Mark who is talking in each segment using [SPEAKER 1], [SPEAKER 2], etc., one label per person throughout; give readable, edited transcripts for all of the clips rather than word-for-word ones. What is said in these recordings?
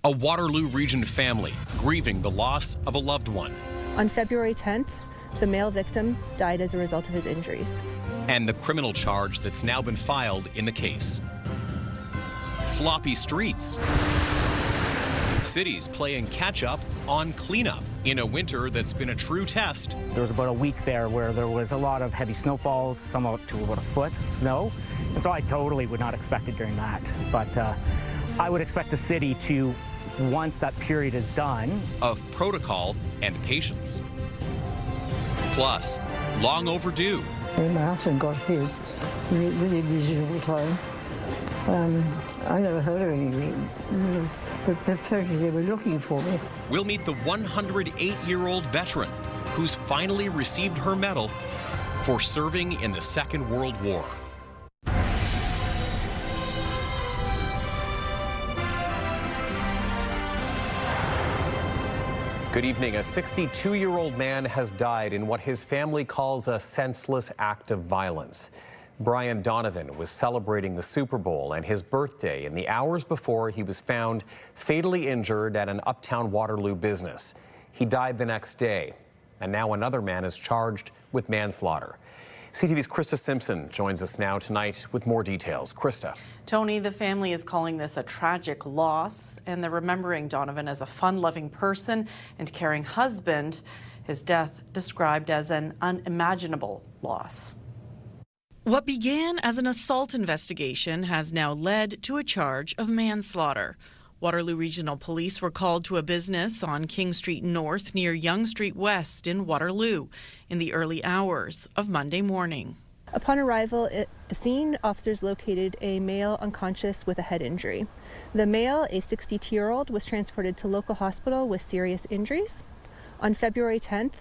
[SPEAKER 1] A Waterloo Region family grieving the loss of a loved one.
[SPEAKER 2] On February 10th, the male victim died as a result of his injuries.
[SPEAKER 1] And the criminal charge that's now been filed in the case. Sloppy streets. Cities playing catch-up on cleanup in a winter that's been a true test.
[SPEAKER 3] There was about a week there where there was a lot of heavy snowfalls, some up to about a foot snow. And so I totally would not expect it during that. But I would expect the city to, once that period is done,
[SPEAKER 1] of protocol and patience. Plus, long overdue.
[SPEAKER 4] When my husband got his within reasonable time, I never heard of anything, but apparently they were looking for me.
[SPEAKER 1] We'll meet the 108-year-old veteran who's finally received her medal for serving in the Second World War. Good evening. A 62-year-old man has died in what his family calls a senseless act of violence. Brian Donovan was celebrating the Super Bowl and his birthday in the hours before he was found fatally injured at an uptown Waterloo business. He died the next day, and now another man is charged with manslaughter. CTV's Krista Simpson joins us now tonight with more details. Krista.
[SPEAKER 5] Tony, the family is calling this a tragic loss, and they're remembering Donovan as a fun-loving person and caring husband. His death described as an unimaginable loss. What began as an assault investigation has now led to a charge of manslaughter. Waterloo Regional Police were called to a business on King Street North near Yonge Street West in Waterloo in the early hours of Monday morning.
[SPEAKER 2] Upon arrival at the scene, officers located a male unconscious with a head injury. The male, a 62-year-old, was transported to local hospital with serious injuries. On February 10th,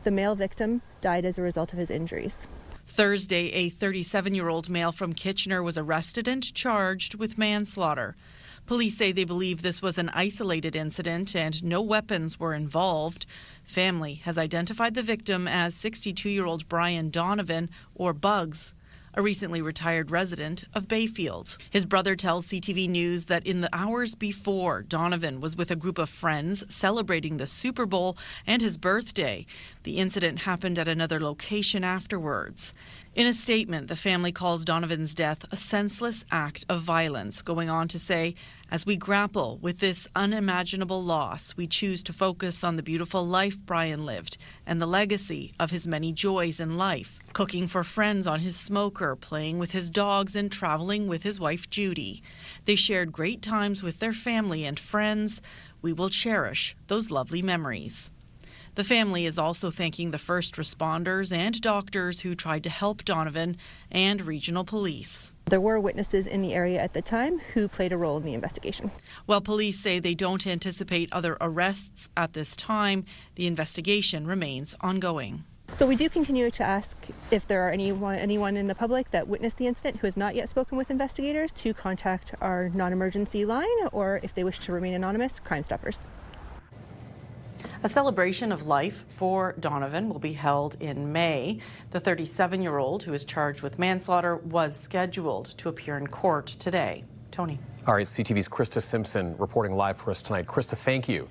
[SPEAKER 2] the male victim died as a result of his injuries.
[SPEAKER 5] Thursday, a 37-year-old male from Kitchener was arrested and charged with manslaughter. Police say they believe this was an isolated incident and no weapons were involved. Family has identified the victim as 62-year-old Brian Donovan, or Bugs, a recently retired resident of Bayfield. His brother tells CTV News that in the hours before, Donovan was with a group of friends celebrating the Super Bowl and his birthday. The incident happened at another location afterwards. In a statement, the family calls Donovan's death a senseless act of violence, going on to say, as we grapple with this unimaginable loss, we choose to focus on the beautiful life Brian lived and the legacy of his many joys in life, cooking for friends on his smoker, playing with his dogs, and traveling with his wife Judy. They shared great times with their family and friends. We will cherish those lovely memories. The family is also thanking the first responders and doctors who tried to help Donovan and regional police.
[SPEAKER 2] There were witnesses in the area at the time who played a role in the investigation.
[SPEAKER 5] While police say they don't anticipate other arrests at this time, the investigation remains ongoing.
[SPEAKER 2] So we do continue to ask if there are anyone in the public that witnessed the incident who has not yet spoken with investigators to contact our non-emergency line, or if they wish to remain anonymous, Crime Stoppers.
[SPEAKER 5] A celebration of life for Donovan will be held in May. The 37-year-old who is charged with manslaughter was scheduled to appear in court today. Tony.
[SPEAKER 1] All right, CTV's Krista Simpson reporting live for us tonight. Krista, thank you.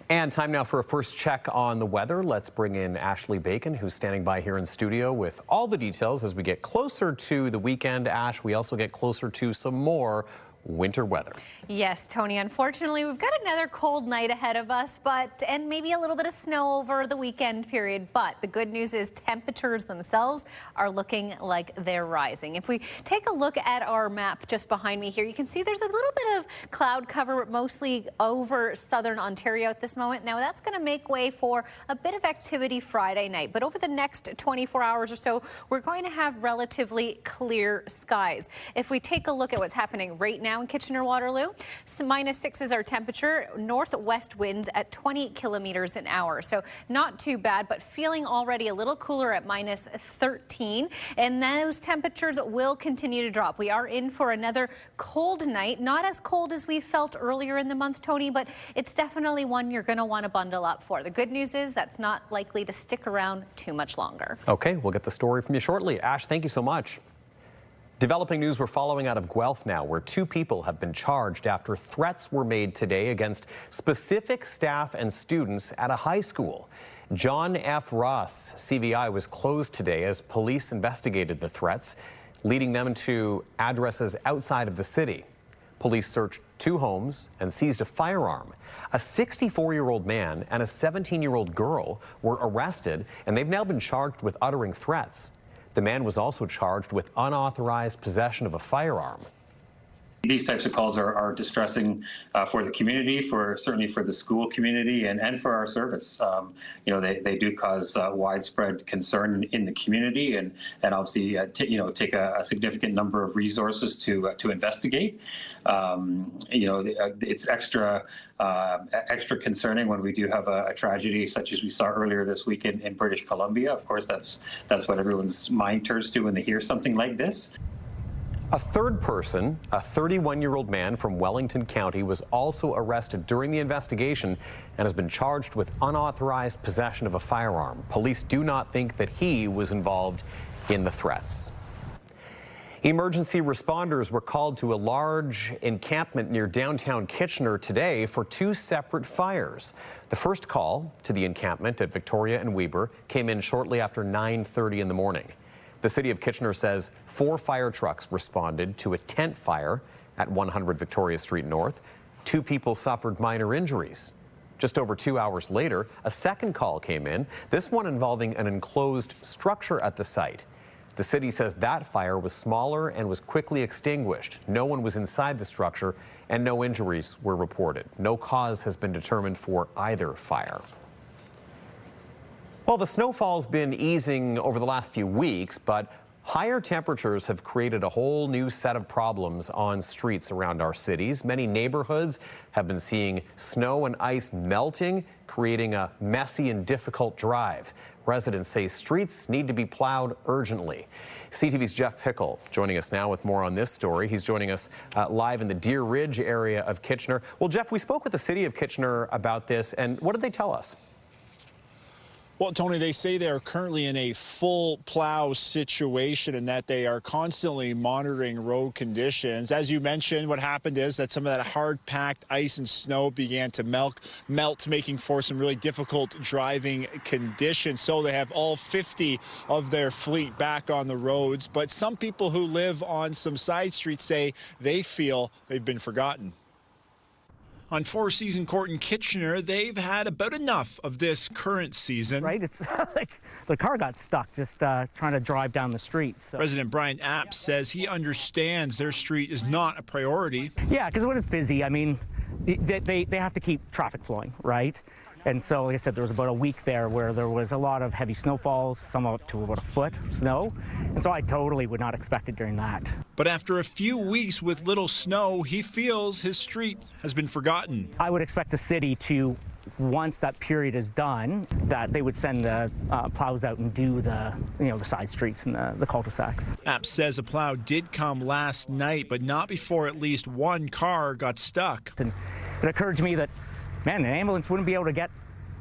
[SPEAKER 1] And time now for a first check on the weather. Let's bring in Ashley Bacon, who's standing by here in studio with all the details as we get closer to the weekend. Ash, we also get closer to some more winter weather.
[SPEAKER 6] Yes, Tony, unfortunately, we've got another cold night ahead of us, and maybe a little bit of snow over the weekend period. But the good news is temperatures themselves are looking like they're rising. If we take a look at our map just behind me here, you can see there's a little bit of cloud cover mostly over southern Ontario at this moment. Now that's going to make way for a bit of activity Friday night, but over the next 24 hours or so, we're going to have relatively clear skies. If we take a look at what's happening right now in Kitchener-Waterloo, -6 is our temperature, northwest winds at 20 kilometers an hour. So not too bad, but feeling already a little cooler at -13. And those temperatures will continue to drop. We are in for another cold night, not as cold as we felt earlier in the month, Tony, but it's definitely one you're going to want to bundle up for. The good news is that's not likely to stick around too much longer.
[SPEAKER 1] Okay, we'll get the story from you shortly. Ash, thank you so much. Developing news we're following out of Guelph now, where 2 people have been charged after threats were made today against specific staff and students at a high school. John F. Ross CVI was closed today as police investigated the threats, leading them to addresses outside of the city. Police searched 2 homes and seized a firearm. A 64-year-old man and a 17-year-old girl were arrested, and they've now been charged with uttering threats. The man was also charged with unauthorized possession of a firearm.
[SPEAKER 7] These types of calls are distressing for the community, certainly for the school community, and for our service. They do cause widespread concern in the community, and obviously take a significant number of resources to investigate. It's extra concerning when we do have a tragedy such as we saw earlier this week in British Columbia. Of course, that's what everyone's mind turns to when they hear something like this.
[SPEAKER 1] A third person, a 31-year-old man from Wellington County, was also arrested during the investigation and has been charged with unauthorized possession of a firearm. Police do not think that he was involved in the threats. Emergency responders were called to a large encampment near downtown Kitchener today for 2 separate fires. The first call to the encampment at Victoria and Weber came in shortly after 9:30 in the morning. The city of Kitchener says 4 fire trucks responded to a tent fire at 100 Victoria Street North. 2 people suffered minor injuries. Just over 2 hours later, a second call came in, this one involving an enclosed structure at the site. The city says that fire was smaller and was quickly extinguished. No one was inside the structure and no injuries were reported. No cause has been determined for either fire. Well, the snowfall's been easing over the last few weeks, but higher temperatures have created a whole new set of problems on streets around our cities. Many neighborhoods have been seeing snow and ice melting, creating a messy and difficult drive. Residents say streets need to be plowed urgently. CTV's Jeff Pickle joining us now with more on this story. He's joining us live in the Deer Ridge area of Kitchener. Well, Jeff, we spoke with the city of Kitchener about this, and what did they tell us?
[SPEAKER 8] Well, Tony, they say they are currently in a full plow situation and that they are constantly monitoring road conditions. As you mentioned, what happened is that some of that hard-packed ice and snow began to melt, making for some really difficult driving conditions. So they have all 50 of their fleet back on the roads. But some people who live on some side streets say they feel they've been forgotten. On Four Season Court in Kitchener, they've had about enough of this current season.
[SPEAKER 3] Right? It's like the car got stuck just trying to drive down the street. So.
[SPEAKER 8] Resident Brian Apps says he understands their street is not a priority.
[SPEAKER 3] Yeah, because when it's busy, I mean, they have to keep traffic flowing, right? And so, like I said, there was about a week there where there was a lot of heavy snowfalls, some up to about a foot of snow. And so I totally would not expect it during that.
[SPEAKER 8] But after a few weeks with little snow, he feels his street has been forgotten.
[SPEAKER 3] I would expect the city to, once that period is done, that they would send the plows out and do the side streets and the cul-de-sacs.
[SPEAKER 8] Apps says a plow did come last night, but not before at least one car got stuck.
[SPEAKER 3] And it occurred to me that, man, an ambulance wouldn't be able to get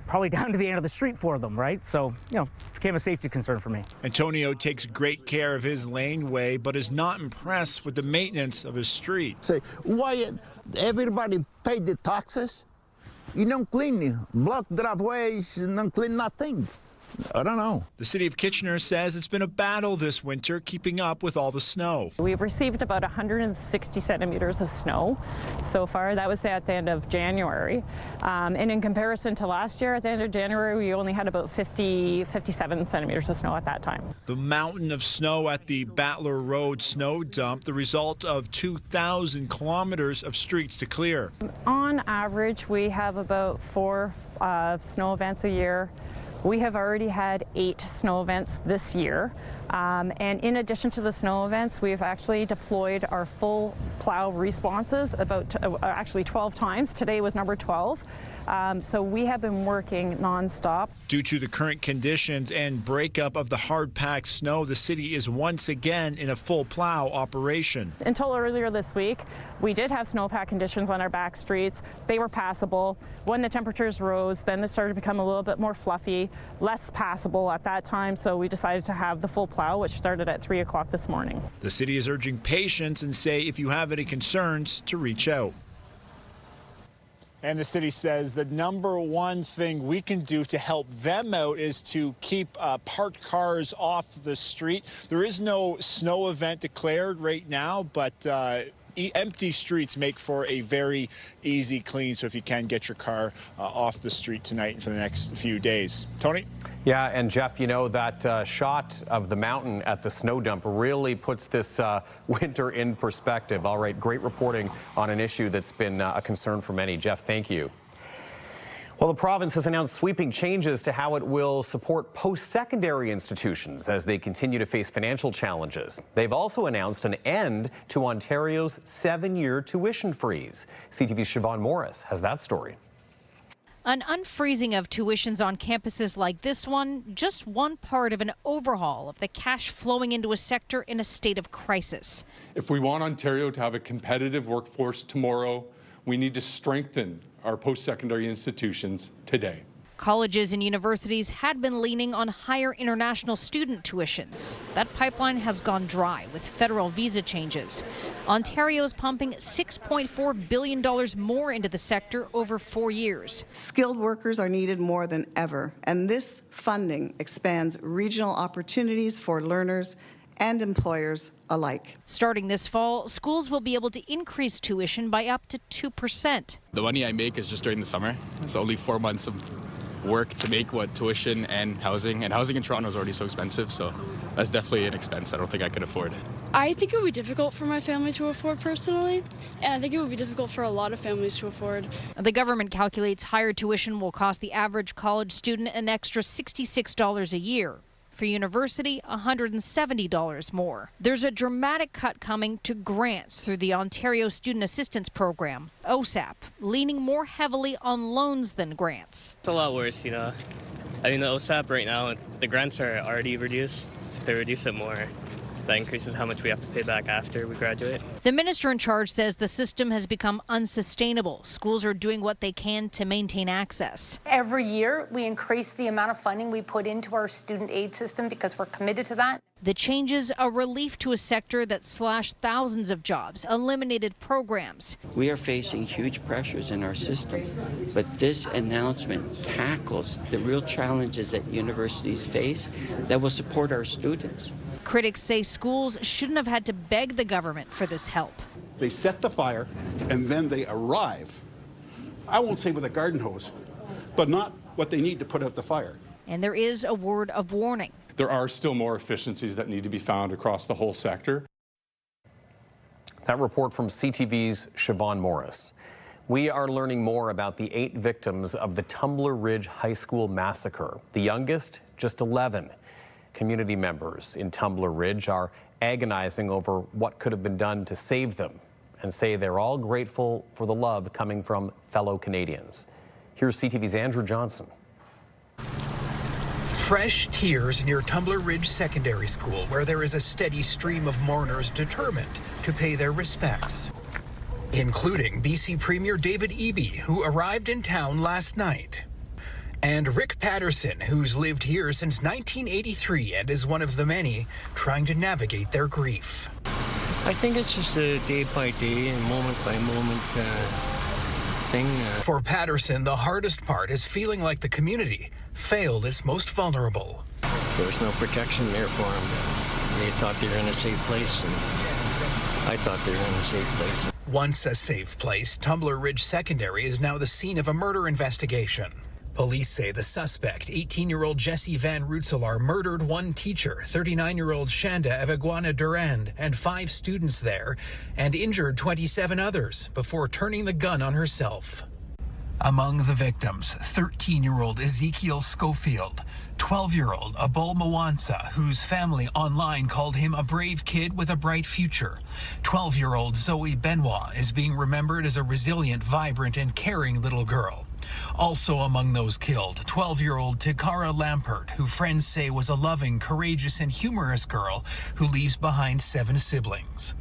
[SPEAKER 3] probably down to the end of the street for them, right? So, it became a safety concern for me.
[SPEAKER 8] Antonio takes great care of his laneway, but is not impressed with the maintenance of his street.
[SPEAKER 9] Say, why everybody pay the taxes? You don't clean, block driveways, you don't clean nothing. I don't know.
[SPEAKER 8] The city of Kitchener says it's been a battle this winter keeping up with all the snow.
[SPEAKER 10] We've received about 160 centimeters of snow so far. That was at the end of January. And in comparison to last year, at the end of January, we only had about 57 centimeters of snow at that time.
[SPEAKER 8] The mountain of snow at the Battler Road snow dump, the result of 2,000 kilometers of streets to clear.
[SPEAKER 10] On average, we have about 4 snow events a year. We have already had 8 snow events this year. And in addition to the snow events, we've actually deployed our full plow responses actually 12 times. Today was number 12. So we have been working nonstop.
[SPEAKER 8] Due to the current conditions and breakup of the hard-packed snow, the city is once again in a full plow operation.
[SPEAKER 10] Until earlier this week, we did have snowpack conditions on our back streets. They were passable. When the temperatures rose, then it started to become a little bit more fluffy, less passable at that time, so we decided to have the full plow, which started at 3 o'clock this morning.
[SPEAKER 8] The city is urging patience and say if you have any concerns to reach out. And the city says the number one thing we can do to help them out is to keep parked cars off the street. There is no snow event declared right now, but empty streets make for a very easy clean. So if you can get your car off the street tonight and for the next few days. Tony?
[SPEAKER 1] Yeah, and Jeff, you know, that shot of the mountain at the snow dump really puts this winter in perspective. All right, great reporting on an issue that's been a concern for many. Jeff, thank you. Well, the province has announced sweeping changes to how it will support post-secondary institutions as they continue to face financial challenges. They've also announced an end to Ontario's 7-year tuition freeze. CTV's Siobhan Morris has that story.
[SPEAKER 11] An unfreezing of tuitions on campuses like this one, just one part of an overhaul of the cash flowing into a sector in a state of crisis.
[SPEAKER 12] If we want Ontario to have a competitive workforce tomorrow, we need to strengthen our post-secondary institutions today.
[SPEAKER 11] Colleges and universities had been leaning on higher international student tuitions. That pipeline has gone dry with federal visa changes. Ontario's pumping $6.4 billion more into the sector over 4 years.
[SPEAKER 13] Skilled workers are needed more than ever, and this funding expands regional opportunities for learners and employers alike.
[SPEAKER 11] Starting this fall, schools will be able to increase tuition by up to 2%.
[SPEAKER 14] The money I make is just during the summer. It's only 4 months of work to make what tuition and housing in Toronto is already so expensive, so that's definitely an expense I don't think I could afford.
[SPEAKER 15] I think it would be difficult for my family to afford personally, and I think it would be difficult for a lot of families to afford.
[SPEAKER 11] The government calculates higher tuition will cost the average college student an extra $66 a year. For university, $170 more. There's a dramatic cut coming to grants through the Ontario Student Assistance Program, OSAP, leaning more heavily on loans than grants.
[SPEAKER 16] It's a lot worse, you know. I mean, the OSAP right now, the grants are already reduced. If they reduce it more, that increases how much we have to pay back after we graduate.
[SPEAKER 11] The minister in charge says the system has become unsustainable. Schools are doing what they can to maintain access.
[SPEAKER 17] Every year, we increase the amount of funding we put into our student aid system because we're committed to that.
[SPEAKER 11] The changes a relief to a sector that slashed thousands of jobs, eliminated programs.
[SPEAKER 18] We are facing huge pressures in our system, but this announcement tackles the real challenges that universities face that will support our students.
[SPEAKER 11] Critics say schools shouldn't have had to beg the government for this help.
[SPEAKER 19] They set the fire and then they arrive, I won't say with a garden hose, but not what they need to put out the fire.
[SPEAKER 11] And there is a word of warning.
[SPEAKER 12] There are still more efficiencies that need to be found across the whole sector.
[SPEAKER 1] That report from CTV's Siobhan Morris. We are learning more about the 8 victims of the Tumbler Ridge High School massacre. The youngest, just 11. Community members in Tumbler Ridge are agonizing over what could have been done to save them and say they're all grateful for the love coming from fellow Canadians. Here's CTV's Andrew Johnson.
[SPEAKER 20] Fresh tears near Tumbler Ridge Secondary School, where there is a steady stream of mourners determined to pay their respects, including BC Premier David Eby, who arrived in town last night. And Rick Patterson, who's lived here since 1983 and is one of the many trying to navigate their grief.
[SPEAKER 21] I think it's just a day-by-day and moment-by-moment thing.
[SPEAKER 20] For Patterson, the hardest part is feeling like the community failed its most vulnerable.
[SPEAKER 21] There was no protection there for them. They thought they were in a safe place, and I thought they were in a safe place.
[SPEAKER 20] Once a safe place, Tumbler Ridge Secondary is now the scene of a murder investigation. Police say the suspect, 18-year-old Jesse Van Rootselaar, murdered one teacher, 39-year-old Shanda Evaguana Durand, and 5 students there, and injured 27 others before turning the gun on herself. Among the victims, 13-year-old Ezekiel Schofield, 12-year-old Abul Mawansa, whose family online called him a brave kid with a bright future. 12-year-old Zoe Benoit is being remembered as a resilient, vibrant, and caring little girl. Also among those killed, 12-year-old Tikara Lampert, who friends say was a loving, courageous, and humorous girl who leaves behind 7 siblings.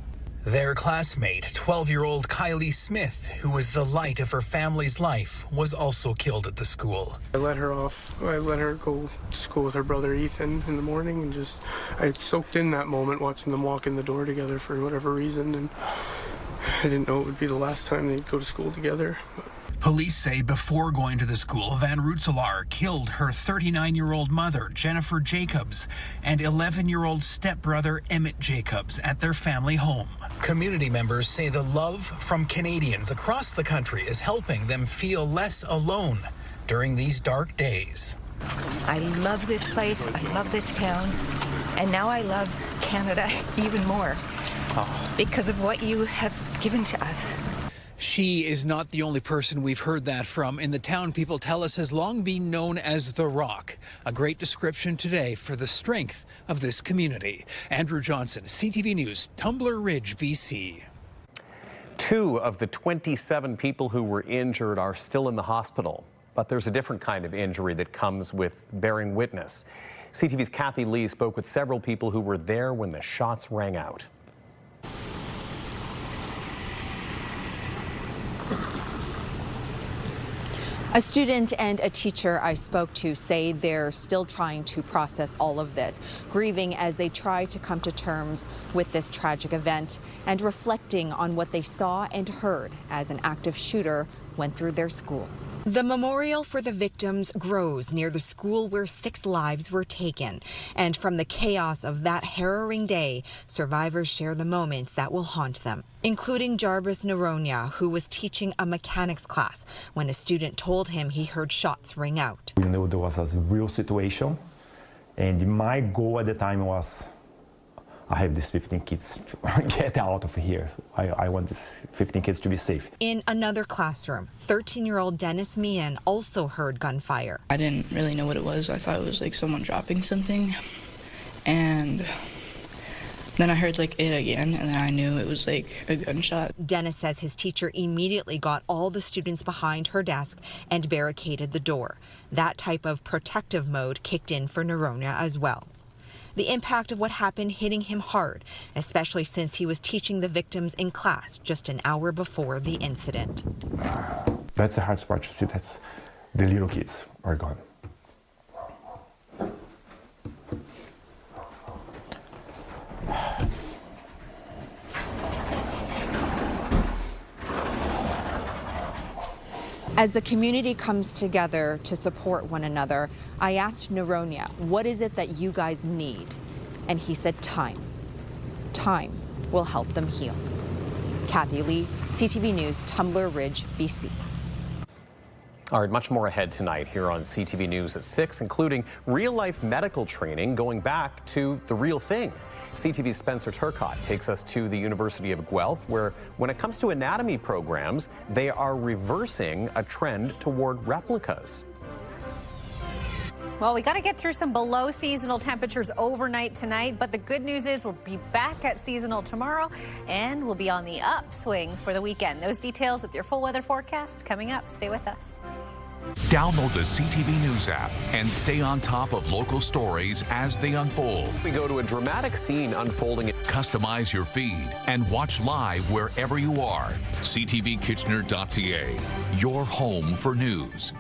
[SPEAKER 20] Their classmate, 12-year-old Kylie Smith, who was the light of her family's life, was also killed at the school.
[SPEAKER 4] I let her off. I let her go to school with her brother Ethan in the morning, and I soaked in that moment watching them walk in the door together for whatever reason, and I didn't know it would be the last time they'd go to school together.
[SPEAKER 20] Police say before going to the school, Van Rutselaar killed her 39-year-old mother, Jennifer Jacobs, and 11-year-old stepbrother, Emmett Jacobs, at their family home. Community members say the love from Canadians across the country is helping them feel less alone during these dark days.
[SPEAKER 22] I love this place, I love this town, and now I love Canada even more because of what you have given to us.
[SPEAKER 20] She is not the only person we've heard that from. In the town, people tell us has long been known as The Rock. A great description today for the strength of this community. Andrew Johnson, CTV News, Tumbler Ridge, BC.
[SPEAKER 1] 2 of the 27 people who were injured are still in the hospital, but there's a different kind of injury that comes with bearing witness. CTV's Kathy Lee spoke with several people who were there when the shots rang out.
[SPEAKER 23] A student and a teacher I spoke to say they're still trying to process all of this, grieving as they try to come to terms with this tragic event and reflecting on what they saw and heard as an active shooter went through their school.
[SPEAKER 24] The memorial for the victims grows near the school where 6 lives were taken. And from the chaos of that harrowing day, survivors share the moments that will haunt them, including Jarvis Naronia, who was teaching a mechanics class when a student told him he heard shots ring out.
[SPEAKER 25] We knew there was a real situation, and my goal at the time was, I have these 15 kids to get out of here. I want these 15 kids to be safe.
[SPEAKER 24] In another classroom, 13-year-old Dennis Meehan also heard gunfire.
[SPEAKER 26] I didn't really know what it was. I thought it was like someone dropping something. And then I heard like it again, and then I knew it was like a gunshot.
[SPEAKER 24] Dennis says his teacher immediately got all the students behind her desk and barricaded the door. That type of protective mode kicked in for Naronia as well. The impact of what happened hitting him hard, especially since he was teaching the victims in class just an hour before the incident.
[SPEAKER 25] That's the hardest part to see. That's the little kids are gone.
[SPEAKER 23] As the community comes together to support one another, I asked Naronia, what is it that you guys need? And he said time. Time will help them heal. Kathy Lee, CTV News, Tumbler Ridge, BC.
[SPEAKER 1] All right, much more ahead tonight here on CTV News at 6, including real-life medical training going back to the real thing. CTV's Spencer Turcott takes us to the University of Guelph, where when it comes to anatomy programs, they are reversing a trend toward replicas.
[SPEAKER 6] Well, we got to get through some below seasonal temperatures overnight tonight, but the good news is we'll be back at seasonal tomorrow and we'll be on the upswing for the weekend. Those details with your full weather forecast coming up. Stay with us.
[SPEAKER 27] Download the CTV News app and stay on top of local stories as they unfold.
[SPEAKER 1] We go to a dramatic scene unfolding.
[SPEAKER 27] Customize your feed and watch live wherever you are. CTVKitchener.ca, your home for news.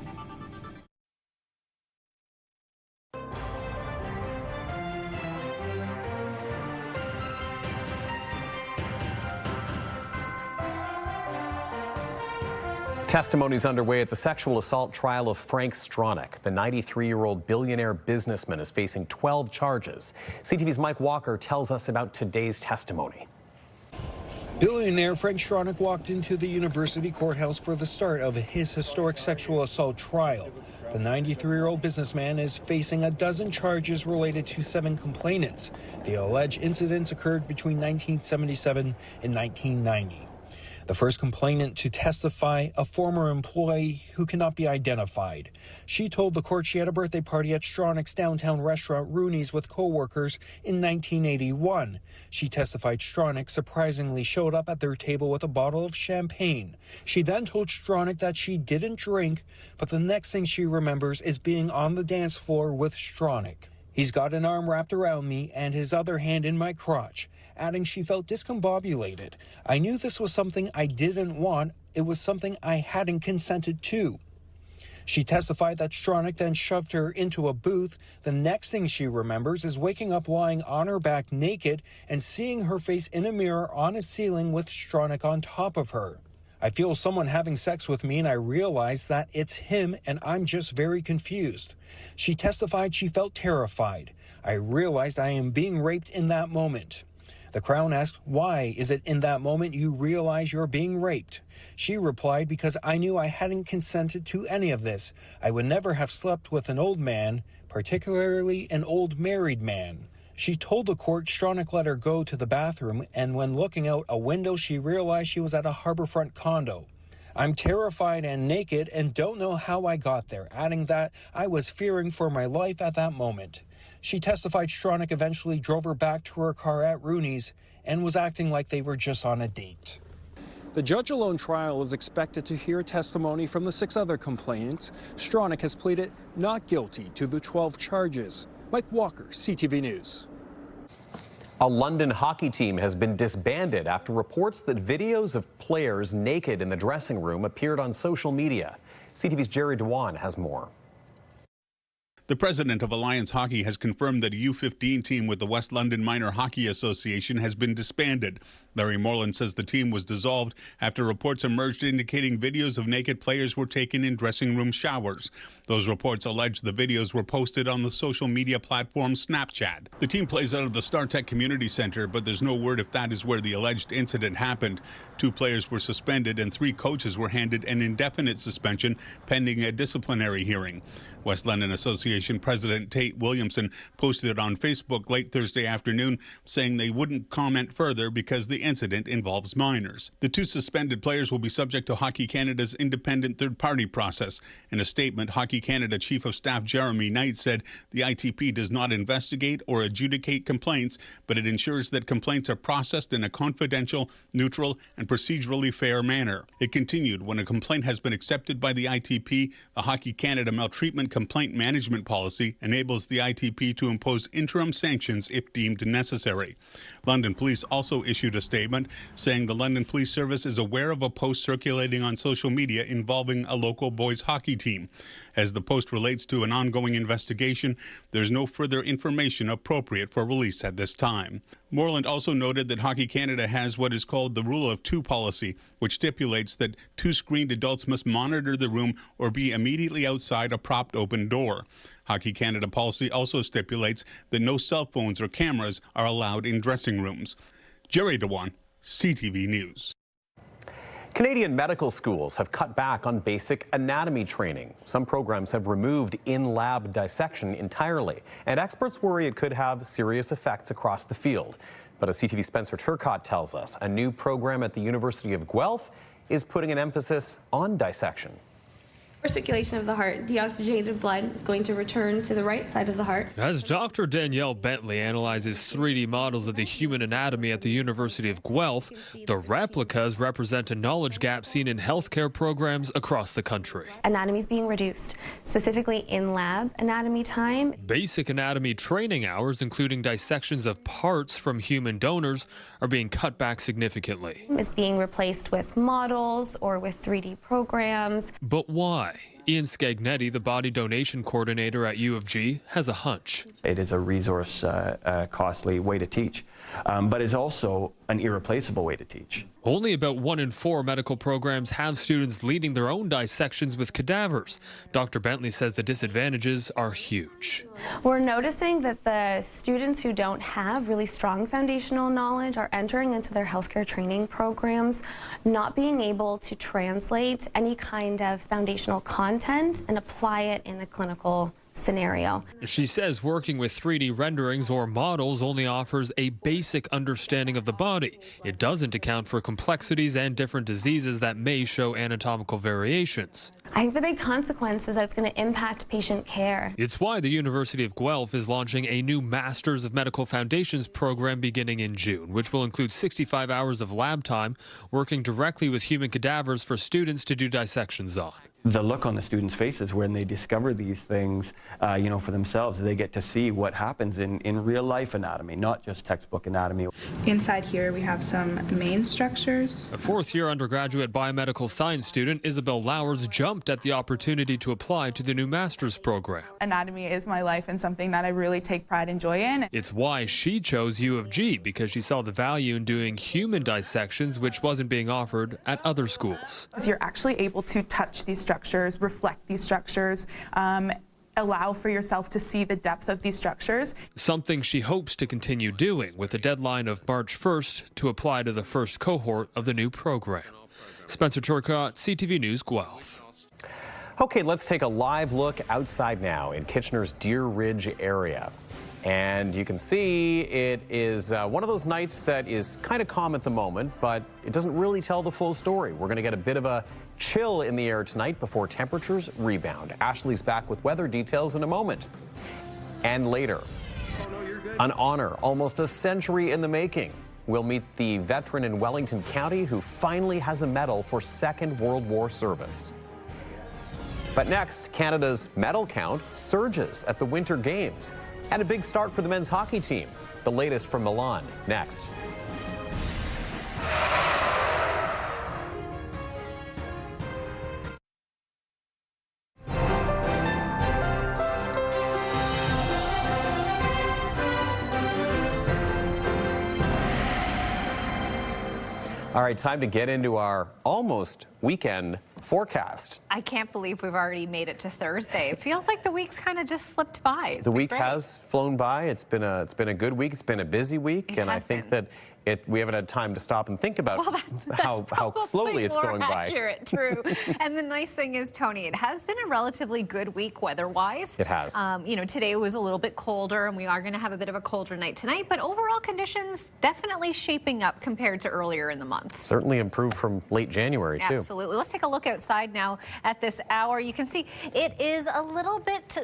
[SPEAKER 1] Testimonies underway at the sexual assault trial of Frank Stronach. The 93-year-old billionaire businessman is facing 12 charges. CTV's Mike Walker tells us about today's testimony.
[SPEAKER 28] Billionaire Frank Stronach walked into the university courthouse for the start of his historic sexual assault trial. The 93-year-old businessman is facing a dozen charges related to 7 complainants. The alleged incidents occurred between 1977 and 1990. The first complainant to testify, a former employee who cannot be identified. She told the court she had a birthday party at Stronach's downtown restaurant Rooney's with co-workers in 1981. She testified Stronach surprisingly showed up at their table with a bottle of champagne. She then told Stronach that she didn't drink, but the next thing she remembers is being on the dance floor with Stronach. He's got an arm wrapped around me and his other hand in my crotch. adding she felt discombobulated. I knew this was something I didn't want. It was something I hadn't consented to. She testified that Stronach then shoved her into a booth. The next thing she remembers is waking up lying on her back naked and seeing her face in a mirror on a ceiling with Stronach on top of her. I feel someone having sex with me and I realize that it's him and I'm just very confused. She testified she felt terrified. I realized I am being raped in that moment. The Crown asked, why is it in that moment you realize you're being raped? She replied, because I knew I hadn't consented to any of this. I would never have slept with an old man, particularly an old married man. She told the court Stronach let her go to the bathroom, and when looking out a window, she realized she was at a harborfront condo. I'm terrified and naked and don't know how I got there, adding that I was fearing for my life at that moment. She testified Stronach eventually drove her back to her car at Rooney's and was acting like they were just on a date. The judge-alone trial is expected to hear testimony from the 6 other complainants. Stronach has pleaded not guilty to the 12 charges. Mike Walker, CTV News.
[SPEAKER 1] A London hockey team has been disbanded after reports that videos of players naked in the dressing room appeared on social media. CTV's Jerry Dewan has more.
[SPEAKER 19] The president of Alliance Hockey has confirmed that a U15 team with the West London Minor Hockey Association has been disbanded. Larry Moreland says the team was dissolved after reports emerged indicating videos of naked players were taken in dressing room showers. Those reports allege the videos were posted on the social media platform Snapchat. The team plays out of the StarTech Community Center, but there's no word if that is where the alleged incident happened. 2 players were suspended and 3 coaches were handed an indefinite suspension pending a disciplinary hearing. West London Association President Tate Williamson posted on Facebook late Thursday afternoon saying they wouldn't comment further because the incident involves minors. The 2 suspended players will be subject to Hockey Canada's independent third-party process. In a statement, Hockey Canada Chief of Staff Jeremy Knight said the ITP does not investigate or adjudicate complaints, but it ensures that complaints are processed in a confidential, neutral, and procedurally fair manner. It continued, when a complaint has been accepted by the ITP, the Hockey Canada maltreatment complaint management policy enables the ITP to impose interim sanctions if deemed necessary. London Police also issued a statement saying the London Police Service is aware of a post circulating on social media involving a local boys hockey team. As the post relates to an ongoing investigation, there's no further information appropriate for release at this time. Moreland also noted that Hockey Canada has what is called the Rule of 2 policy, which stipulates that 2 screened adults must monitor the room or be immediately outside a propped open door. Hockey Canada policy also stipulates that no cell phones or cameras are allowed in dressing rooms. Jerry Dewan, CTV News.
[SPEAKER 1] Canadian medical schools have cut back on basic anatomy training. Some programs have removed in-lab dissection entirely, and experts worry it could have serious effects across the field. But as CTV's Spencer Turcott tells us, a new program at the University of Guelph is putting an emphasis on dissection.
[SPEAKER 2] For circulation of the heart, deoxygenated blood is going to return to the right side of the heart.
[SPEAKER 3] As Dr. Danielle Bentley analyzes 3D models of the human anatomy at the University of Guelph, the replicas represent a knowledge gap seen in healthcare programs across the country.
[SPEAKER 2] Anatomy is being reduced, specifically in lab anatomy time.
[SPEAKER 3] Basic anatomy training hours, including dissections of parts from human donors, are being cut back significantly.
[SPEAKER 2] Is being replaced with models or with 3D programs.
[SPEAKER 3] But why? Ian Scagnetti, the body donation coordinator at U of G, has a hunch.
[SPEAKER 5] It is a resource costly way to teach, but it's also an irreplaceable way to teach.
[SPEAKER 3] Only about 1 in 4 medical programs have students leading their own dissections with cadavers. Dr. Bentley says the disadvantages are huge.
[SPEAKER 2] We're noticing that the students who don't have really strong foundational knowledge are entering into their healthcare training programs, not being able to translate any kind of foundational content and apply it in a clinical scenario.
[SPEAKER 3] She says working with 3D renderings or models only offers a basic understanding of the body. It doesn't account for complexities and different diseases that may show anatomical variations.
[SPEAKER 2] I think the big consequence is that it's going to impact patient care.
[SPEAKER 3] It's why the University of Guelph is launching a new Masters of Medical Foundations program beginning in June, which will include 65 hours of lab time working directly with human cadavers for students to do dissections on.
[SPEAKER 5] the look on the students' faces when they discover these things, you know, for themselves. They get to see what happens in real life anatomy, not just textbook anatomy.
[SPEAKER 7] Inside here we have some main structures.
[SPEAKER 3] A fourth-year undergraduate biomedical science student, Isabel Lowers, jumped at the opportunity to apply to the new master's program.
[SPEAKER 7] Anatomy is my life and something that I really take pride and joy in.
[SPEAKER 3] It's why she chose U of G, because she saw the value in doing human dissections, which wasn't being offered at other schools.
[SPEAKER 7] You're actually able to touch these structures, reflect these structures, allow for yourself to see the depth of these structures.
[SPEAKER 3] Something she hopes to continue doing, with a deadline of March 1st to apply to the first cohort of the new program. Spencer Turcotte, CTV News, Guelph.
[SPEAKER 1] Okay, let's take a live look outside now in Kitchener's Deer Ridge area. And you can see it is one of those nights that is kind of calm at the moment, but it doesn't really tell the full story. We're going to get a bit of a chill in the air tonight before temperatures rebound. Ashley's back with weather details in a moment. And later, an honor almost a century in the making. We'll meet the veteran in Wellington County who finally has a medal for Second World War service. But next, Canada's medal count surges at the Winter Games. And a big start for the men's hockey team. The latest from Milan, next. All right, time to get into our almost weekend forecast.
[SPEAKER 6] I can't believe we've already made it to Thursday. It feels like the week's kind of just slipped by.
[SPEAKER 1] The week has flown by. It's been a good week. It's been a busy week, and I think that we haven't had time to stop and think about how slowly it's going by.
[SPEAKER 6] Accurate, true. And the nice thing is, Tony, it has been a relatively good week weather-wise.
[SPEAKER 1] It has.
[SPEAKER 6] You know, today was a little bit colder, and we are going to have a bit of a colder night tonight, but overall conditions definitely shaping up compared to earlier in the month.
[SPEAKER 1] Certainly improved from late January, too.
[SPEAKER 6] Absolutely. Let's take a look outside now at this hour. You can see it is a little bit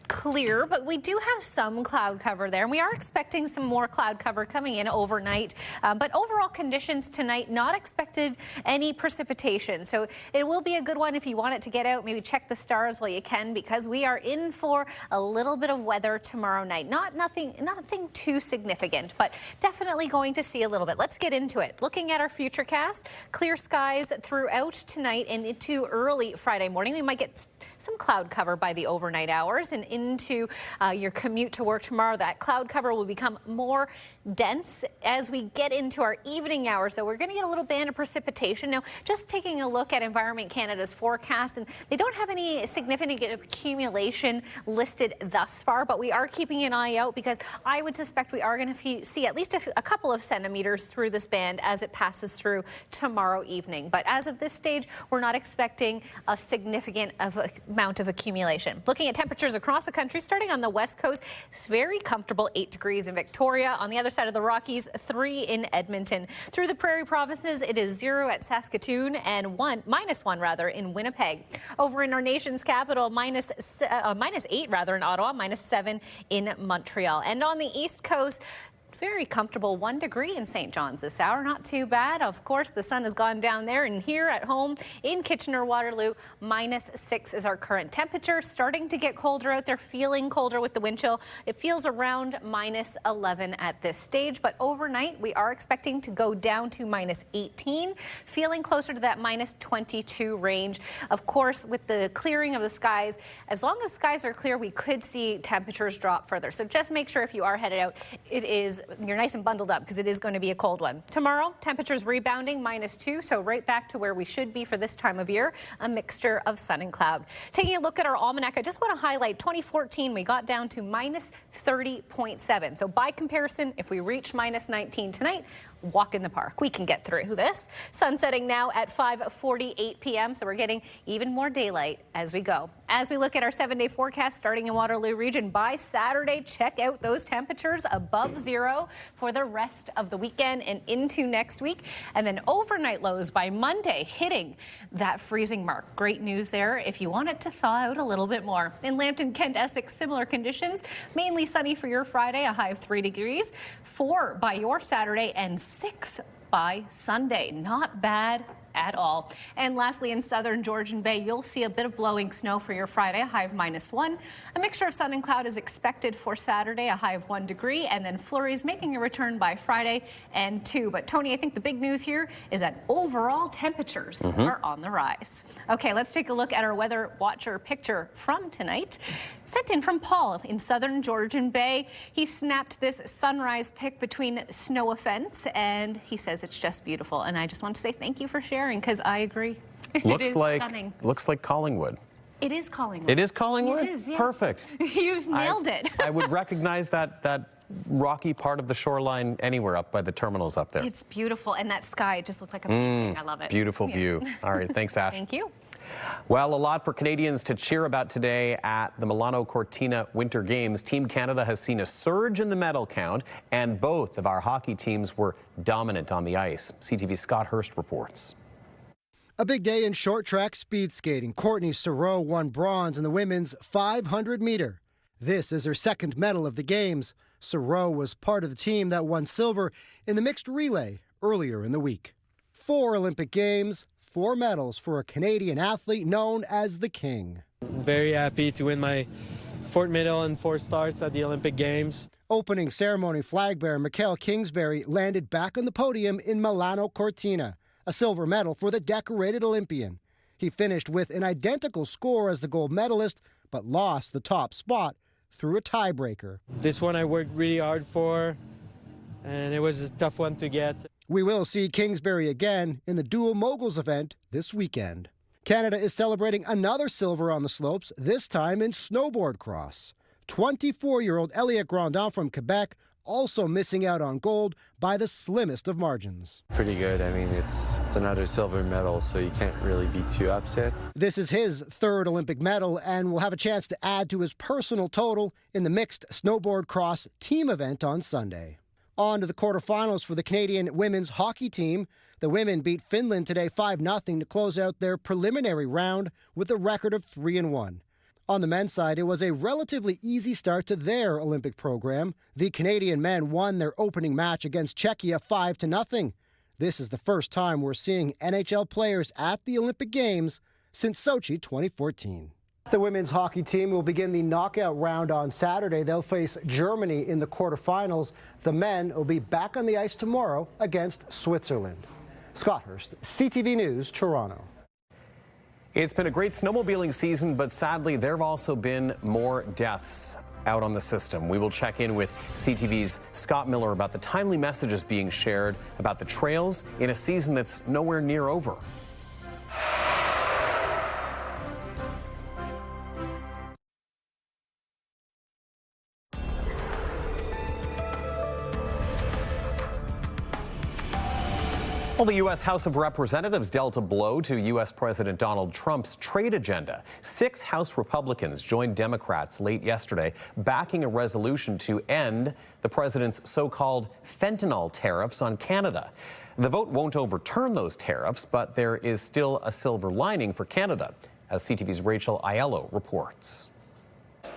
[SPEAKER 6] clear, but we do have some cloud cover there, and we are expecting some more cloud cover coming in overnight. But overall conditions tonight, not expected any precipitation. So it will be a good one if you want it to get out. Maybe check the stars while you can, because we are in for a little bit of weather tomorrow night. Nothing too significant, but definitely going to see a little bit. Let's get into it. Looking at our futurecast, clear skies throughout tonight and into early Friday morning. We might get some cloud cover by the overnight hours, and into your commute to work tomorrow. That cloud cover will become more dense as we get into our evening hours. So we're going to get a little band of precipitation. Now, just taking a look at Environment Canada's forecast, and they don't have any significant accumulation listed thus far, but we are keeping an eye out, because I would suspect we are going to see at least a couple of centimeters through this band as it passes through tomorrow evening. But as of this stage, we're not expecting a significant amount of accumulation. Looking at temperatures across the country, starting on the west coast, it's very comfortable, 8 degrees in Victoria. On the other side of the Rockies, 3 in Edmonton. Through the prairie provinces, it is 0 at Saskatoon and -1 in Winnipeg. Over in our nation's capital, -8 in Ottawa, -7 in Montreal. And on the east coast, very comfortable, 1 degree in St. John's this hour. Not too bad. Of course, the sun has gone down there, and here at home in Kitchener-Waterloo, -6 is our current temperature. Starting to get colder out there, feeling colder with the wind chill. It feels around -11 at this stage, but overnight we are expecting to go down to -18, feeling closer to that -22 range. Of course, with the clearing of the skies, as long as skies are clear, we could see temperatures drop further. So just make sure if you are headed out, you're nice and bundled up, because it is going to be a cold one. Tomorrow, temperatures rebounding, -2, so right back to where we should be for this time of year, a mixture of sun and cloud. Taking a look at our almanac, I just want to highlight 2014, we got down to -30.7. So by comparison, if we reach -19 tonight, walk in the park. We can get through this. Sun setting now at 5:48 p.m., so we're getting even more daylight as we go. As we look at our 7-day forecast starting in Waterloo region, by Saturday, check out those temperatures above 0 for the rest of the weekend and into next week. And then overnight lows by Monday hitting that freezing mark. Great news there if you want it to thaw out a little bit more. In Lambton, Kent, Essex, similar conditions. Mainly sunny for your Friday, a high of 3 degrees. 4 by your Saturday, and 6 by Sunday. Not bad at all. And lastly, in southern Georgian Bay, you'll see a bit of blowing snow for your Friday, a high of -1. A mixture of sun and cloud is expected for Saturday, a high of 1 degree, and then flurries making a return by Friday and 2. But Tony, I think the big news here is that overall temperatures are on the rise. Okay, let's take a look at our weather watcher picture from tonight. Sent in from Paul in southern Georgian Bay. He snapped this sunrise pic between snow events, and he says it's just beautiful. And I just want to say thank you for sharing, because I agree. It is stunning.
[SPEAKER 1] Looks like Collingwood.
[SPEAKER 6] It is Collingwood.
[SPEAKER 1] It is Collingwood?
[SPEAKER 6] It is, yes.
[SPEAKER 1] Perfect.
[SPEAKER 6] You've nailed it.
[SPEAKER 1] I would recognize that rocky part of the shoreline anywhere up by the terminals up there.
[SPEAKER 6] It's beautiful, and that sky just looked like a painting. I love it.
[SPEAKER 1] Beautiful view. All right, thanks, Ash.
[SPEAKER 6] Thank you.
[SPEAKER 1] Well, a lot for Canadians to cheer about today at the Milano Cortina Winter Games. Team Canada has seen a surge in the medal count, and both of our hockey teams were dominant on the ice. CTV's Scott Hurst reports.
[SPEAKER 8] A big day in short track speed skating. Courtney Sereau won bronze in the women's 500-meter. This is her second medal of the Games. Sereau was part of the team that won silver in the mixed relay earlier in the week. 4 Olympic Games, 4 medals for a Canadian athlete known as the King.
[SPEAKER 9] Very happy to win my 4th medal and 4 starts at the Olympic Games.
[SPEAKER 8] Opening ceremony flag bearer Mikhail Kingsbury landed back on the podium in Milano Cortina, a silver medal for the decorated Olympian. He finished with an identical score as the gold medalist, but lost the top spot through a tiebreaker.
[SPEAKER 9] This one I worked really hard for, and it was a tough one to get.
[SPEAKER 8] We will see Kingsbury again in the dual moguls event this weekend. Canada is celebrating another silver on the slopes, this time in snowboard cross. 24-year-old Elliot Grandin from Quebec also missing out on gold by the slimmest of margins.
[SPEAKER 10] Pretty good. I mean, it's another silver medal, so you can't really be too upset.
[SPEAKER 8] This is his 3rd Olympic medal and will have a chance to add to his personal total in the mixed snowboard cross team event on Sunday. On to the quarterfinals for the Canadian women's hockey team. The women beat Finland today 5-0 to close out their preliminary round with a record of 3-1. On the men's side, it was a relatively easy start to their Olympic program. The Canadian men won their opening match against Czechia 5-0. This is the first time we're seeing NHL players at the Olympic Games since Sochi 2014. The women's hockey team will begin the knockout round on Saturday. They'll face Germany in the quarterfinals. The men will be back on the ice tomorrow against Switzerland. Scott Hurst, CTV News, Toronto.
[SPEAKER 1] It's been a great snowmobiling season, but sadly, there have also been more deaths out on the system. We will check in with CTV's Scott Miller about the timely messages being shared about the trails in a season that's nowhere near over. Well, the U.S. House of Representatives dealt a blow to U.S. President Donald Trump's trade agenda. 6 House Republicans joined Democrats late yesterday, backing a resolution to end the president's so-called fentanyl tariffs on Canada. The vote won't overturn those tariffs, but there is still a silver lining for Canada, as CTV's Rachel Aiello reports.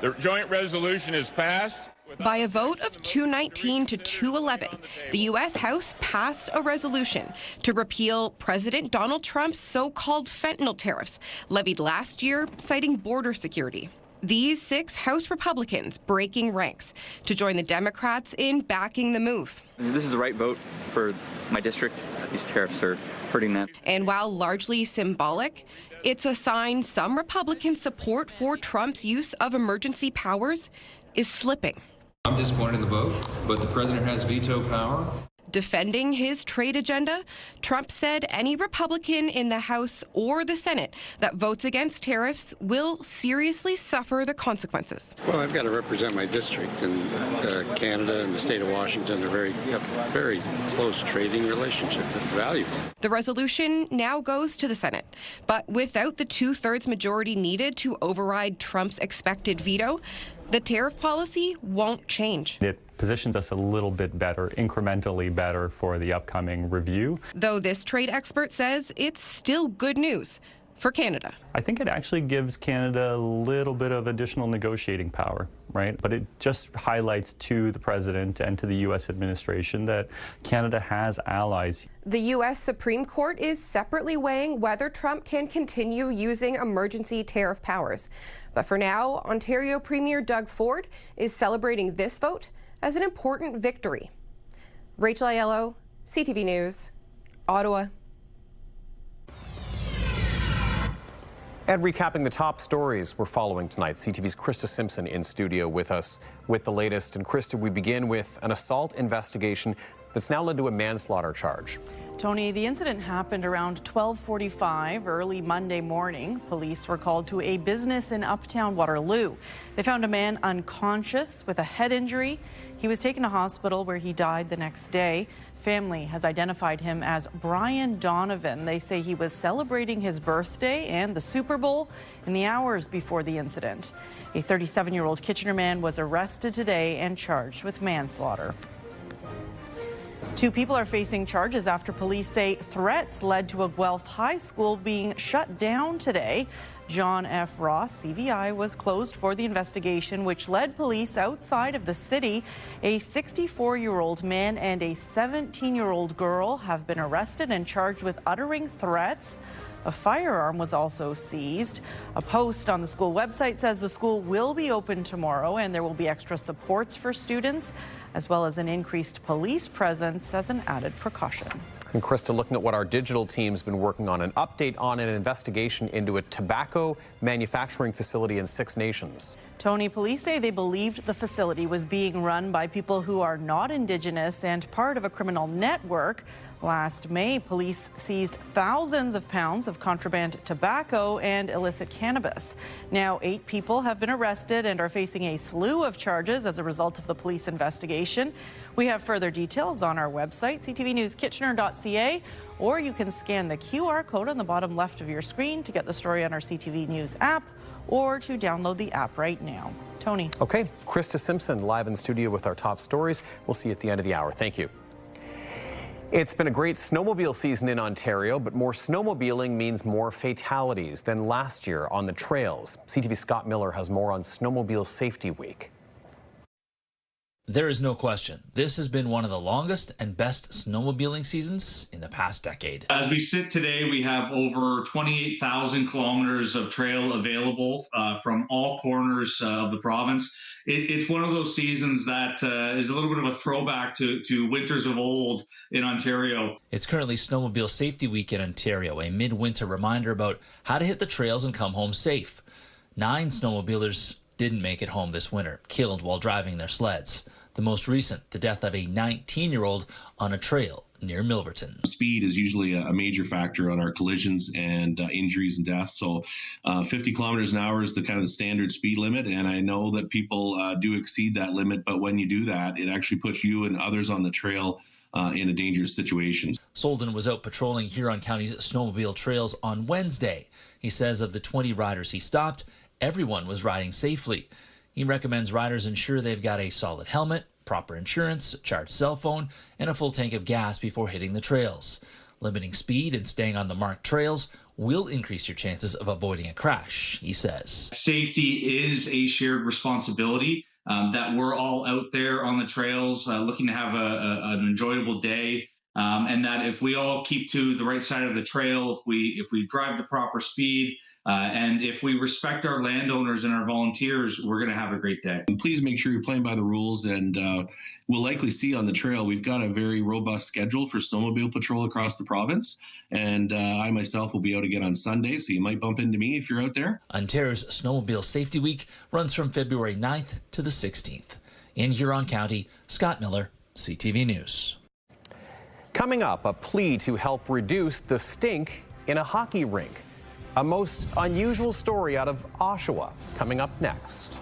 [SPEAKER 13] The joint resolution is passed.
[SPEAKER 14] By a vote of 219 to 211, the U.S. House passed a resolution to repeal President Donald Trump's so-called fentanyl tariffs levied last year, citing border security. These 6 House Republicans breaking ranks to join the Democrats in backing the move.
[SPEAKER 15] This is the right vote for my district. These tariffs are hurting them.
[SPEAKER 14] And while largely symbolic, it's a sign some Republican support for Trump's use of emergency powers is slipping.
[SPEAKER 16] I'm disappointed in the vote, but the president has veto power.
[SPEAKER 14] Defending his trade agenda, Trump said any Republican in the House or the Senate that votes against tariffs will seriously suffer the consequences.
[SPEAKER 17] Well, I've got to represent my district, and Canada and the state of Washington are have a very close trading relationship. It's valuable.
[SPEAKER 14] The resolution now goes to the Senate, but without the 2/3 majority needed to override Trump's expected veto, the tariff policy won't change.
[SPEAKER 29] It positions us a little bit better, incrementally better for the upcoming review.
[SPEAKER 14] Though this trade expert says it's still good news for Canada.
[SPEAKER 29] I think it actually gives Canada a little bit of additional negotiating power, right? But it just highlights to the president and to the U.S. administration that Canada has allies.
[SPEAKER 14] The U.S. Supreme Court is separately weighing whether Trump can continue using emergency tariff powers. But for now, Ontario Premier Doug Ford is celebrating this vote as an important victory. Rachel Aiello, CTV News, Ottawa.
[SPEAKER 1] And recapping the top stories we're following tonight, CTV's Krista Simpson in studio with us with the latest. And Krista, we begin with an assault investigation that's now led to a manslaughter charge.
[SPEAKER 4] Tony, the incident happened around 12:45 early Monday morning. Police were called to a business in Uptown Waterloo. They found a man unconscious with a head injury. He was taken to hospital where he died the next day. Family has identified him as Brian Donovan. They say he was celebrating his birthday and the Super Bowl in the hours before the incident. A 37-year-old Kitchener man was arrested today and charged with manslaughter. 2 people are facing charges after police say threats led to a Guelph high school being shut down today. John F. Ross CVI was closed for the investigation, which led police outside of the city. A 64-year-old man and a 17-year-old girl have been arrested and charged with uttering threats. A firearm was also seized. A post on the school website says the school will be open tomorrow and there will be extra supports for students, as well as an increased police presence as an added precaution.
[SPEAKER 1] And Krista, looking at what our digital team's been working on, an update on an investigation into a tobacco manufacturing facility in 6 nations.
[SPEAKER 4] Tony, police say they believed the facility was being run by people who are not Indigenous and part of a criminal network. Last May, police seized thousands of pounds of contraband tobacco and illicit cannabis. Now, 8 people have been arrested and are facing a slew of charges as a result of the police investigation. We have further details on our website, ctvnewskitchener.ca, or you can scan the QR code on the bottom left of your screen to get the story on our CTV News app or to download the app right now. Tony.
[SPEAKER 1] Okay, Krista Simpson live in studio with our top stories. We'll see you at the end of the hour. Thank you. It's been a great snowmobile season in Ontario, but more snowmobiling means more fatalities than last year on the trails. CTV's Scott Miller has more on Snowmobile Safety Week.
[SPEAKER 11] There is no question, this has been one of the longest and best snowmobiling seasons in the past decade.
[SPEAKER 12] As we sit today, we have over 28,000 kilometers of trail available from all corners of the province. It's one of those seasons that is a little bit of a throwback to winters of old in Ontario.
[SPEAKER 11] It's currently Snowmobile Safety Week in Ontario, a midwinter reminder about how to hit the trails and come home safe. 9 snowmobilers didn't make it home this winter, killed while driving their sleds. The most recent, the death of a 19-year-old on a trail near Milverton.
[SPEAKER 18] Speed is usually a major factor on our collisions and injuries and deaths. So 50 kilometers an hour is the kind of the standard speed limit. And I know that people do exceed that limit. But when you do that, it actually puts you and others on the trail in a dangerous situation.
[SPEAKER 11] Solden was out patrolling Huron County's snowmobile trails on Wednesday. He says of the 20 riders he stopped, everyone was riding safely. He recommends riders ensure they've got a solid helmet, proper insurance, a charged cell phone, and a full tank of gas before hitting the trails. Limiting speed and staying on the marked trails will increase your chances of avoiding a crash, he says.
[SPEAKER 12] Safety is a shared responsibility, that we're all out there on the trails looking to have an enjoyable day. And that if we all keep to the right side of the trail, if we drive the proper speed, and if we respect our landowners and our volunteers, we're going to have a great day.
[SPEAKER 18] And please make sure you're playing by the rules, and we'll likely see on the trail, we've got a very robust schedule for snowmobile patrol across the province, and I myself will be out again on Sunday, so you might bump into me if you're out there.
[SPEAKER 11] Ontario's Snowmobile Safety Week runs from February 9th to the 16th. In Huron County, Scott Miller, CTV News.
[SPEAKER 1] Coming up, a plea to help reduce the stink in a hockey rink. A most unusual story out of Oshawa, coming up next.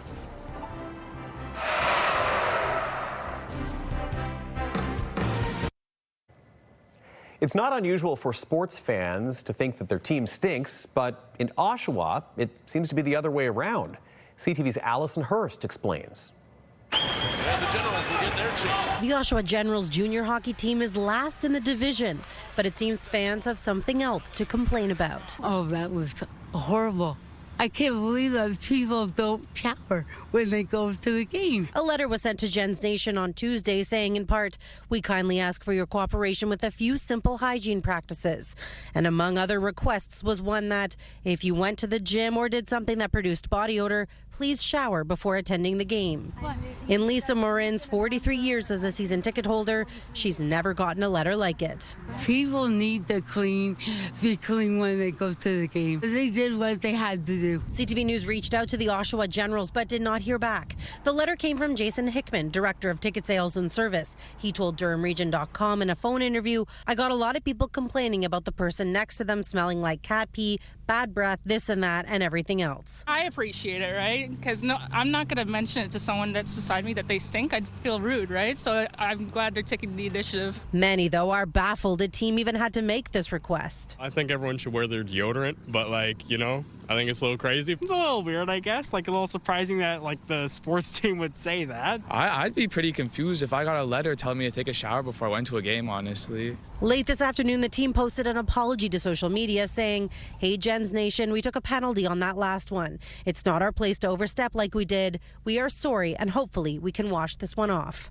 [SPEAKER 1] It's not unusual for sports fans to think that their team stinks, but in Oshawa, it seems to be the other way around. CTV's Allison Hurst explains.
[SPEAKER 20] And the Generals will get their The Oshawa Generals junior hockey team is last in the division, but it seems fans have something else to complain about.
[SPEAKER 21] Oh, that was horrible. I can't believe that people don't shower when they go to the game.
[SPEAKER 20] A letter was sent to Gens Nation on Tuesday saying, in part, we kindly ask for your cooperation with a few simple hygiene practices. And among other requests was one that if you went to the gym or did something that produced body odor, please shower before attending the game. In Lisa Morin's 43 years as a season ticket holder, she's never gotten a letter like it.
[SPEAKER 21] People need to be clean when they go to the game. They did what they had to do.
[SPEAKER 20] CTV News reached out to the Oshawa Generals but did not hear back. The letter came from Jason Hickman, Director of Ticket Sales and Service. He told DurhamRegion.com in a phone interview, I got a lot of people complaining about the person next to them smelling like cat pee, bad breath, this and that, and everything else.
[SPEAKER 22] I appreciate it, right? Because I'm not going to mention it to someone that's beside me that they stink. I'd feel rude, right? So I'm glad they're taking the initiative.
[SPEAKER 20] Many, though, are baffled a team even had to make this request.
[SPEAKER 23] I think everyone should wear their deodorant, but I think it's a little crazy.
[SPEAKER 9] It's a little weird, I guess. A little surprising that the sports team would say that.
[SPEAKER 24] I'd be pretty confused if I got a letter telling me to take a shower before I went to a game, honestly.
[SPEAKER 20] Late this afternoon, the team posted an apology to social media saying, hey, Gens Nation, we took a penalty on that last one. It's not our place to overstep like we did. We are sorry, and hopefully we can wash this one off.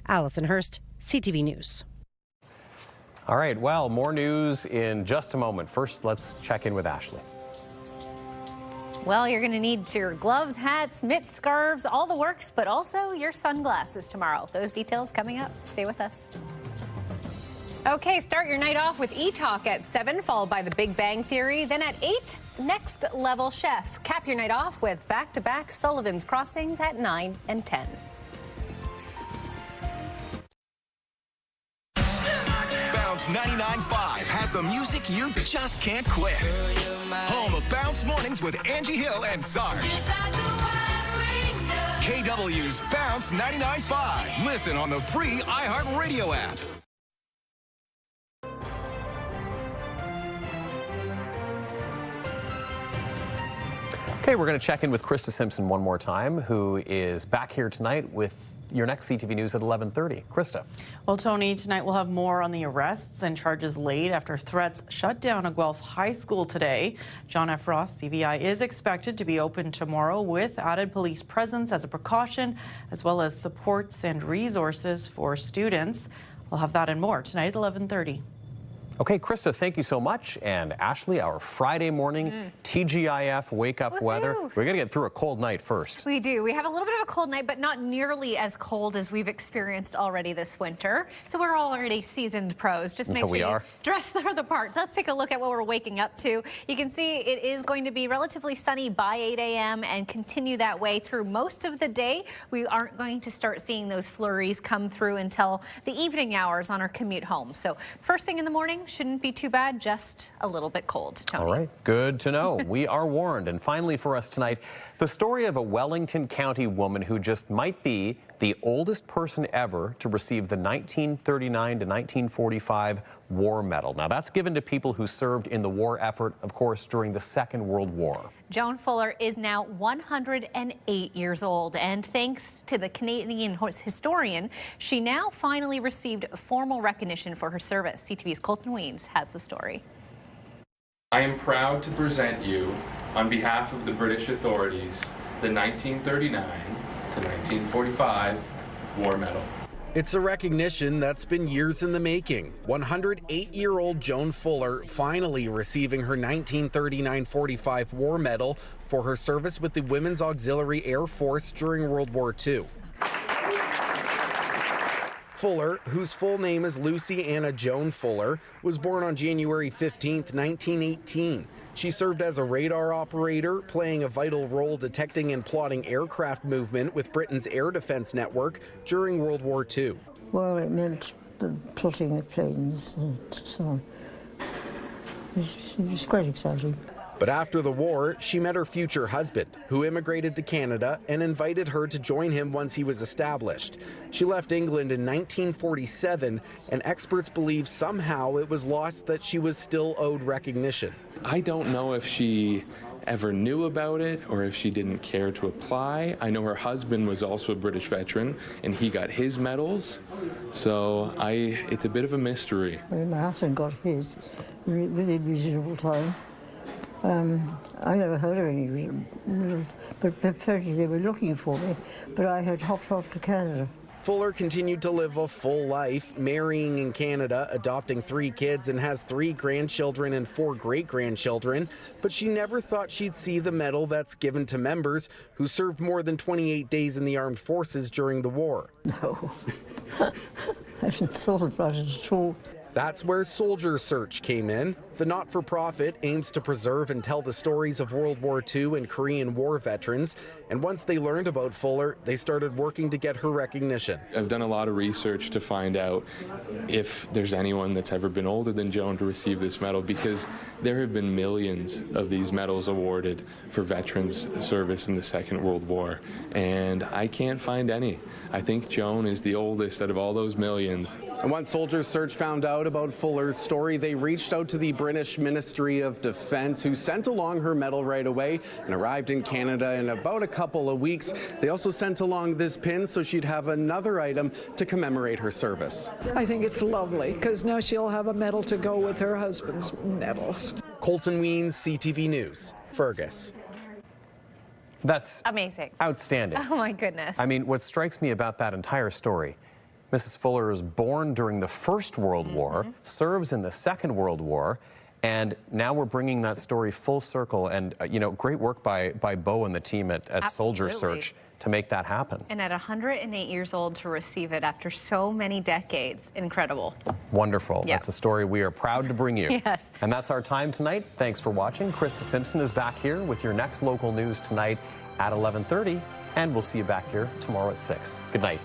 [SPEAKER 20] Allison Hurst, CTV News.
[SPEAKER 1] All right, well, more news in just a moment. First, let's check in with Ashley.
[SPEAKER 6] Well, you're going to need your gloves, hats, mitts, scarves, all the works, but also your sunglasses tomorrow. Those details coming up. Stay with us. Okay, start your night off with E-Talk at 7, followed by The Big Bang Theory. Then at 8, Next Level Chef. Cap your night off with back-to-back Sullivan's Crossings at 9 and 10.
[SPEAKER 25] Bounce 99.5 has the music you just can't quit. Home of Bounce Mornings with Angie Hill and Sarge. KW's Bounce 99.5. Listen on the free iHeartRadio app.
[SPEAKER 1] Okay, we're going to check in with Krista Simpson one more time, who is back here tonight with your next CTV News at 11:30. Krista.
[SPEAKER 4] Well, Tony, tonight we'll have more on the arrests and charges laid after threats shut down a Guelph high school today. John F. Ross CVI is expected to be open tomorrow with added police presence as a precaution, as well as supports and resources for students. We'll have that and more tonight at 11:30.
[SPEAKER 1] Okay, Krista, thank you so much. And Ashley, our Friday morning TGIF wake-up weather. We're going to get through a cold night first.
[SPEAKER 6] We do. We have a little bit of a cold night, but not nearly as cold as we've experienced already this winter. So we're already seasoned pros. Just make sure you dress for the part. Let's take a look at what we're waking up to. You can see it is going to be relatively sunny by 8 a.m. and continue that way through most of the day. We aren't going to start seeing those flurries come through until the evening hours on our commute home. So first thing in the morning, shouldn't be too bad, just a little bit cold. Tony.
[SPEAKER 1] All right, good to know. We are warned. And finally for us tonight, the story of a Wellington County woman who just might be the oldest person ever to receive the 1939 to 1945 War Medal. Now, that's given to people who served in the war effort, of course, during the Second World War.
[SPEAKER 6] Joan Fuller is now 108 years old, and thanks to the Canadian historian, she now finally received formal recognition for her service. CTV's Colton Weens has the story.
[SPEAKER 26] I am proud to present you, on behalf of the British authorities, the 1939 to 1945 War Medal.
[SPEAKER 27] It's a recognition that's been years in the making. 108-year-old Joan Fuller finally receiving her 1939-45 War Medal for her service with the Women's Auxiliary Air Force during World War II. Fuller, whose full name is Lucy Anna Joan Fuller, was born on January 15, 1918. She served as a radar operator, playing a vital role detecting and plotting aircraft movement with Britain's air defense network during World War II.
[SPEAKER 21] Well, it meant plotting the planes and so on. It was quite exciting.
[SPEAKER 27] But after the war, she met her future husband, who immigrated to Canada and invited her to join him once he was established. She left England in 1947, and experts believe somehow it was lost that she was still owed recognition.
[SPEAKER 26] I don't know if she ever knew about it or if she didn't care to apply. I know her husband was also a British veteran and he got his medals, so it's a bit of a mystery.
[SPEAKER 21] Well, my husband got his within reasonable time. I never heard of any, but apparently they were looking for me, but I had hopped off to Canada.
[SPEAKER 27] Fuller continued to live a full life, marrying in Canada, adopting 3 kids, and has 3 grandchildren and 4 great-grandchildren. But she never thought she'd see the medal that's given to members who served more than 28 days in the armed forces during the war.
[SPEAKER 21] No, I hadn't thought about it at all.
[SPEAKER 27] That's where Soldier Search came in. The not-for-profit aims to preserve and tell the stories of World War II and Korean War veterans. And once they learned about Fuller, they started working to get her recognition.
[SPEAKER 26] I've done a lot of research to find out if there's anyone that's ever been older than Joan to receive this medal, because there have been millions of these medals awarded for veterans' service in the Second World War, and I can't find any. I think Joan is the oldest out of all those millions.
[SPEAKER 27] And once Soldier Search found out about Fuller's story, they reached out to the British Ministry of Defence, who sent along her medal right away and arrived in Canada in about a couple of weeks. They also sent along this pin so she'd have another item to commemorate her service.
[SPEAKER 2] I think it's lovely because now she'll have a medal to go with her husband's medals.
[SPEAKER 27] Colton Weens, CTV News, Fergus.
[SPEAKER 1] That's
[SPEAKER 6] amazing.
[SPEAKER 1] Outstanding.
[SPEAKER 6] Oh my goodness.
[SPEAKER 1] I mean, what strikes me about that entire story, Mrs. Fuller was born during the First World War, serves in the Second World War, and now we're bringing that story full circle. And, great work by Bo and the team at Soldier Search to make that happen.
[SPEAKER 6] And at 108 years old to receive it after so many decades. Incredible.
[SPEAKER 1] Wonderful.
[SPEAKER 6] Yeah.
[SPEAKER 1] That's a story we are proud to bring you.
[SPEAKER 6] Yes.
[SPEAKER 1] And that's our time tonight. Thanks for watching. Krista Simpson is back here with your next local news tonight at 11:30. And we'll see you back here tomorrow at 6. Good night.